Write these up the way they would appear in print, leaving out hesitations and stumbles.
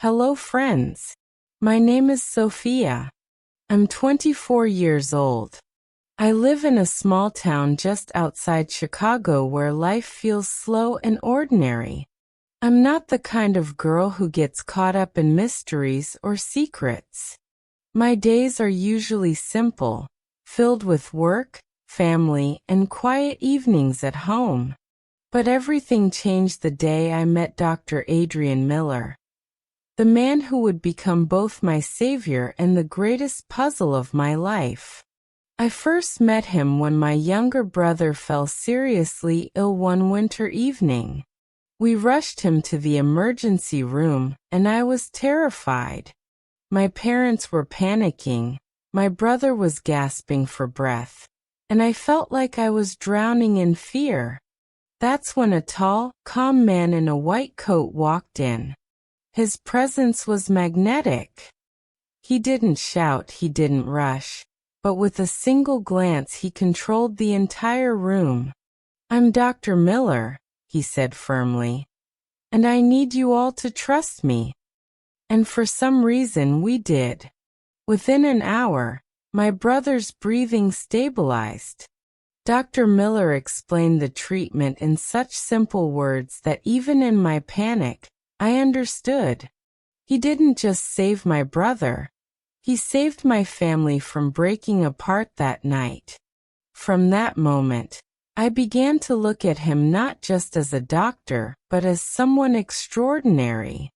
Hello friends. My name is Sophia. I'm 24 years old. I live in a small town just outside Chicago where life feels slow and ordinary. I'm not the kind of girl who gets caught up in mysteries or secrets. My days are usually simple, filled with work, family, and quiet evenings at home. But everything changed the day I met Dr. Adrian Miller, the man who would become both my savior and the greatest puzzle of my life. I first met him when my younger brother fell seriously ill one winter evening. We rushed him to the emergency room, and I was terrified. My parents were panicking, my brother was gasping for breath, and I felt like I was drowning in fear. That's when a tall, calm man in a white coat walked in. His presence was magnetic. He didn't shout, he didn't rush, but with a single glance he controlled the entire room. "I'm Dr. Miller," he said firmly, "and I need you all to trust me." And for some reason we did. Within an hour, my brother's breathing stabilized. Dr. Miller explained the treatment in such simple words that even in my panic, I understood. He didn't just save my brother. He saved my family from breaking apart that night. From that moment, I began to look at him not just as a doctor, but as someone extraordinary.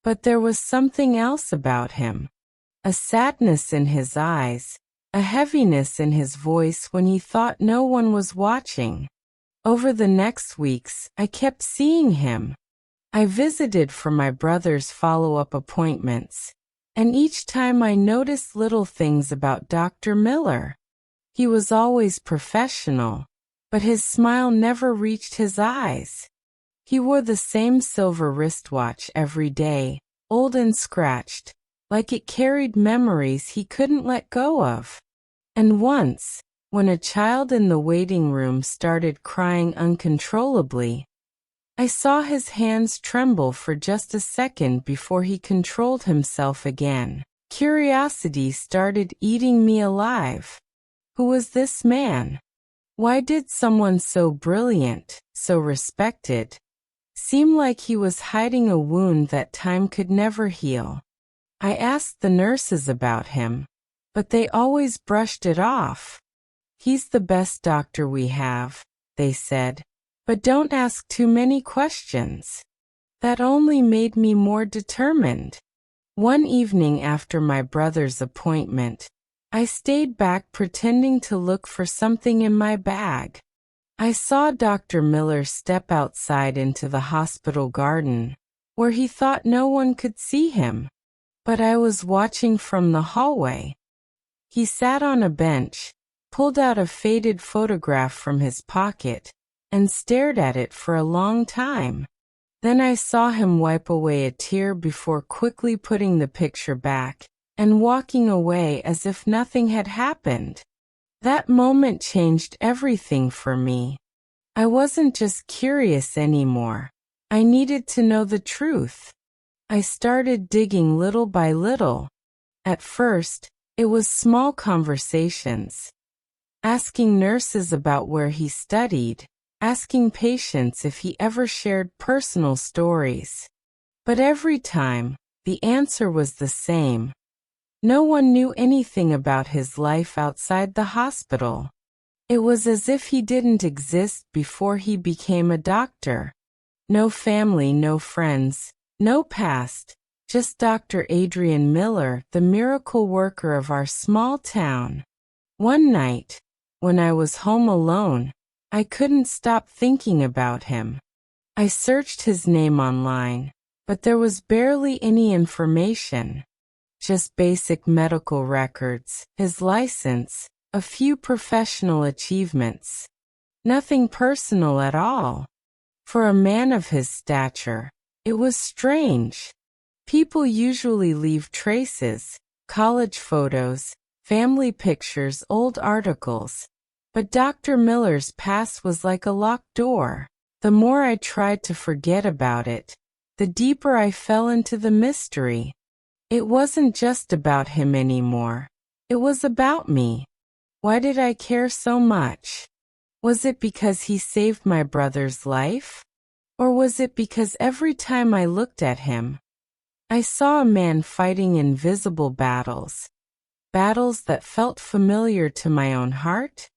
But there was something else about him. A sadness in his eyes, a heaviness in his voice when he thought no one was watching. Over the next weeks, I kept seeing him. I visited for my brother's follow-up appointments, and each time I noticed little things about Dr. Miller. He was always professional, but his smile never reached his eyes. He wore the same silver wristwatch every day, old and scratched, like it carried memories he couldn't let go of. And once, when a child in the waiting room started crying uncontrollably, I saw his hands tremble for just a second before he controlled himself again. Curiosity started eating me alive. Who was this man? Why did someone so brilliant, so respected, seem like he was hiding a wound that time could never heal? I asked the nurses about him, but they always brushed it off. "He's the best doctor we have," they said. "But don't ask too many questions." That only made me more determined. One evening after my brother's appointment, I stayed back pretending to look for something in my bag. I saw Dr. Miller step outside into the hospital garden, where he thought no one could see him. But I was watching from the hallway. He sat on a bench, pulled out a faded photograph from his pocket, and stared at it for a long time. Then I saw him wipe away a tear before quickly putting the picture back and walking away as if nothing had happened. That moment changed everything for me. I wasn't just curious anymore. I needed to know the truth. I started digging little by little. At first, it was small conversations. Asking nurses about where he studied, asking patients if he ever shared personal stories. But every time, the answer was the same. No one knew anything about his life outside the hospital. It was as if he didn't exist before he became a doctor. No family, no friends, no past, just Dr. Adrian Miller, the miracle worker of our small town. One night, when I was home alone, I couldn't stop thinking about him. I searched his name online, but there was barely any information. Just basic medical records, his license, a few professional achievements. Nothing personal at all. For a man of his stature, it was strange. People usually leave traces, college photos, family pictures, old articles. But Dr. Miller's past was like a locked door. The more I tried to forget about it, the deeper I fell into the mystery. It wasn't just about him anymore. It was about me. Why did I care so much? Was it because he saved my brother's life? Or was it because every time I looked at him, I saw a man fighting invisible battles, battles that felt familiar to my own heart?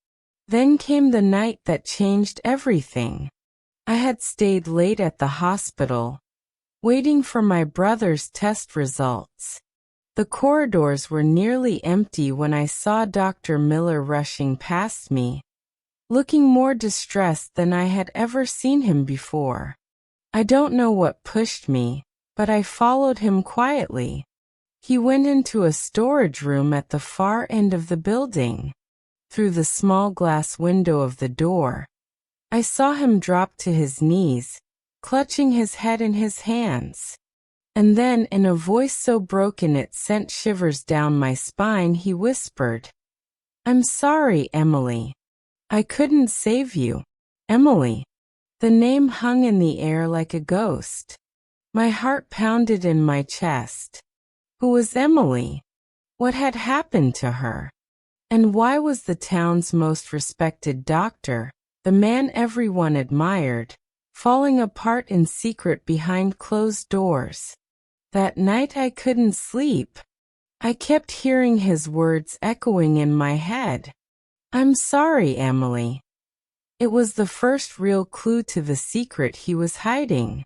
Then came the night that changed everything. I had stayed late at the hospital, waiting for my brother's test results. The corridors were nearly empty when I saw Dr. Miller rushing past me, looking more distressed than I had ever seen him before. I don't know what pushed me, but I followed him quietly. He went into a storage room at the far end of the building. Through the small glass window of the door, I saw him drop to his knees, clutching his head in his hands. And then, in a voice so broken it sent shivers down my spine, he whispered, "I'm sorry, Emily. I couldn't save you." Emily. The name hung in the air like a ghost. My heart pounded in my chest. Who was Emily? What had happened to her? And why was the town's most respected doctor, the man everyone admired, falling apart in secret behind closed doors? That night I couldn't sleep. I kept hearing his words echoing in my head. "I'm sorry, Emily." It was the first real clue to the secret he was hiding.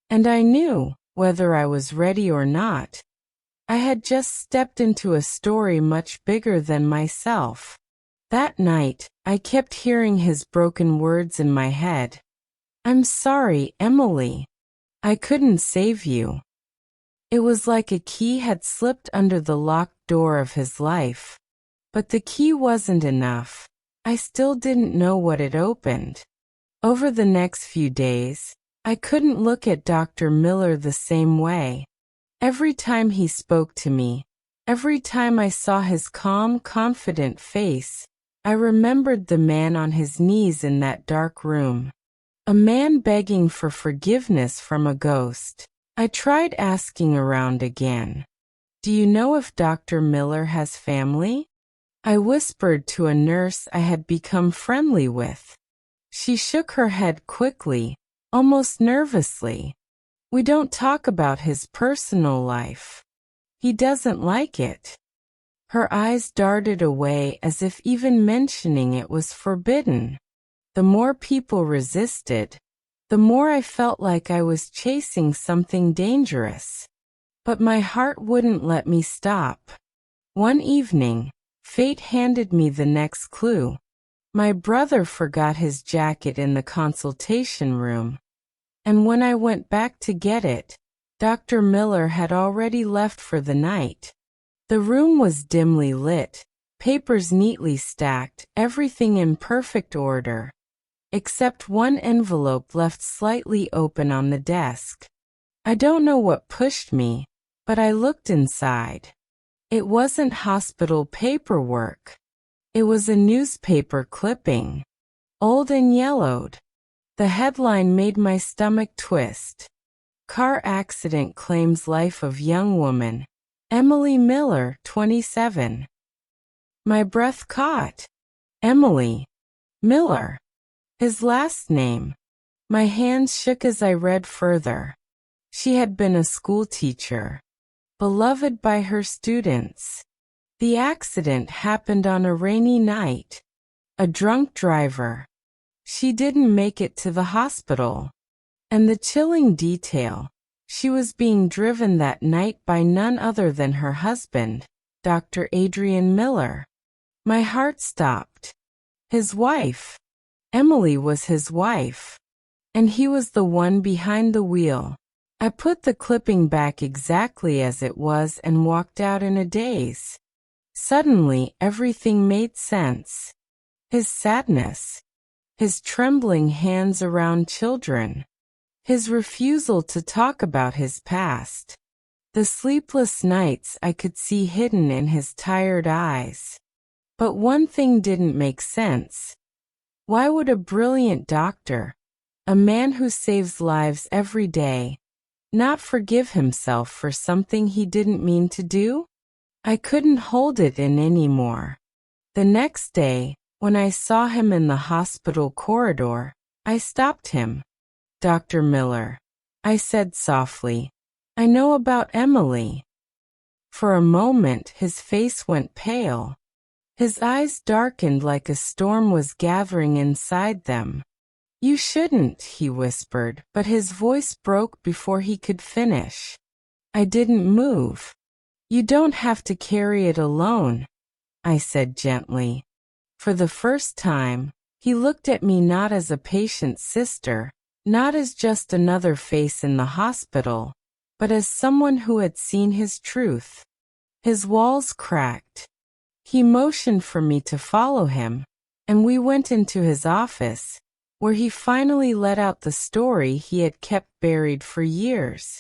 And I knew, whether I was ready or not, I had just stepped into a story much bigger than myself. That night, I kept hearing his broken words in my head. "I'm sorry, Emily. I couldn't save you." It was like a key had slipped under the locked door of his life. But the key wasn't enough. I still didn't know what it opened. Over the next few days, I couldn't look at Dr. Miller the same way. Every time he spoke to me, every time I saw his calm, confident face, I remembered the man on his knees in that dark room. A man begging for forgiveness from a ghost. I tried asking around again. "Do you know if Dr. Miller has family?" I whispered to a nurse I had become friendly with. She shook her head quickly, almost nervously. "We don't talk about his personal life. He doesn't like it." Her eyes darted away as if even mentioning it was forbidden. The more people resisted, the more I felt like I was chasing something dangerous. But my heart wouldn't let me stop. One evening, fate handed me the next clue. My brother forgot his jacket in the consultation room. And when I went back to get it, Dr. Miller had already left for the night. The room was dimly lit, papers neatly stacked, everything in perfect order, except one envelope left slightly open on the desk. I don't know what pushed me, but I looked inside. It wasn't hospital paperwork. It was a newspaper clipping, old and yellowed. The headline made my stomach twist. "Car accident claims life of young woman, Emily Miller, 27. My breath caught. Emily Miller. His last name. My hands shook as I read further. She had been a school teacher, beloved by her students. The accident happened on a rainy night. A drunk driver. She didn't make it to the hospital. And the chilling detail, she was being driven that night by none other than her husband, Dr. Adrian Miller. My heart stopped. His wife. Emily was his wife. And he was the one behind the wheel. I put the clipping back exactly as it was and walked out in a daze. Suddenly, everything made sense. His sadness. His trembling hands around children. His refusal to talk about his past. The sleepless nights I could see hidden in his tired eyes. But one thing didn't make sense. Why would a brilliant doctor, a man who saves lives every day, not forgive himself for something he didn't mean to do? I couldn't hold it in anymore. The next day, when I saw him in the hospital corridor, I stopped him. "Dr. Miller," I said softly, "I know about Emily." For a moment his face went pale. His eyes darkened like a storm was gathering inside them. "You shouldn't," he whispered, but his voice broke before he could finish. I didn't move. "You don't have to carry it alone," I said gently. For the first time, he looked at me not as a patient sister, not as just another face in the hospital, but as someone who had seen his truth. His walls cracked. He motioned for me to follow him, and we went into his office, where he finally let out the story he had kept buried for years.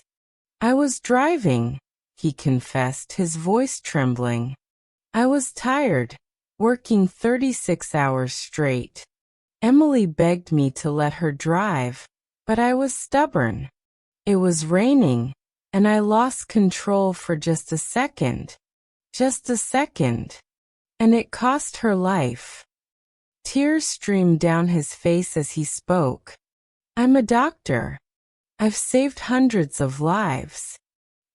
"I was driving," he confessed, his voice trembling. "I was tired, working 36 hours straight. Emily begged me to let her drive, but I was stubborn. It was raining, and I lost control for just a second. Just a second. And it cost her life." Tears streamed down his face as he spoke. "I'm a doctor. I've saved hundreds of lives.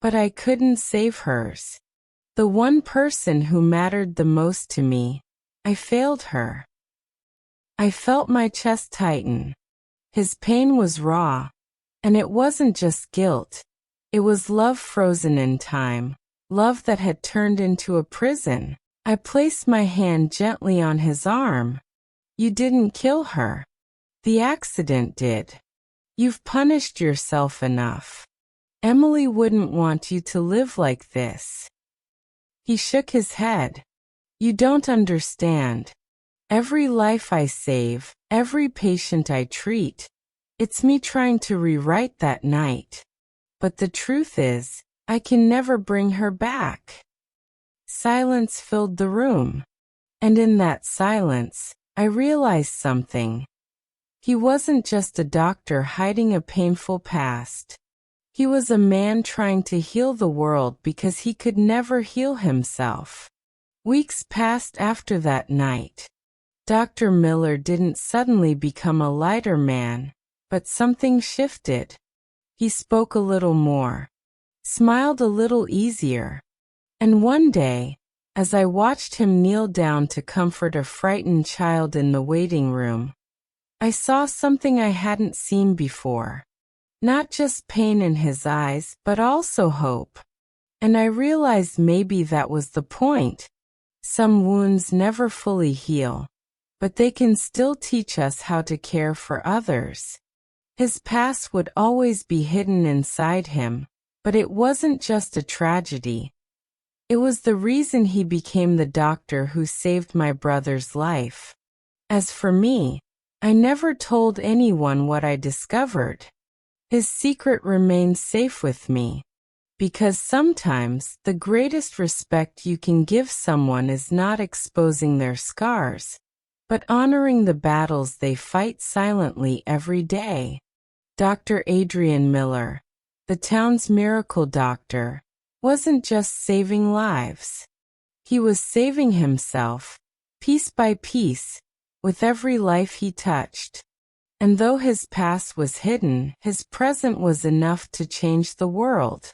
But I couldn't save hers. The one person who mattered the most to me. I failed her." I felt my chest tighten. His pain was raw. And it wasn't just guilt. It was love frozen in time, love that had turned into a prison. I placed my hand gently on his arm. "You didn't kill her. The accident did. You've punished yourself enough. Emily wouldn't want you to live like this." He shook his head. "You don't understand. Every life I save, every patient I treat, it's me trying to rewrite that night. But the truth is, I can never bring her back." Silence filled the room. And in that silence, I realized something. He wasn't just a doctor hiding a painful past. He was a man trying to heal the world because he could never heal himself. Weeks passed after that night. Dr. Miller didn't suddenly become a lighter man, but something shifted. He spoke a little more, smiled a little easier. And one day, as I watched him kneel down to comfort a frightened child in the waiting room, I saw something I hadn't seen before. Not just pain in his eyes, but also hope. And I realized maybe that was the point. Some wounds never fully heal, but they can still teach us how to care for others. His past would always be hidden inside him, but it wasn't just a tragedy. It was the reason he became the doctor who saved my brother's life. As for me, I never told anyone what I discovered. His secret remained safe with me. Because sometimes the greatest respect you can give someone is not exposing their scars, but honoring the battles they fight silently every day. Dr. Adrian Miller, the town's miracle doctor, wasn't just saving lives. He was saving himself, piece by piece, with every life he touched. And though his past was hidden, his present was enough to change the world.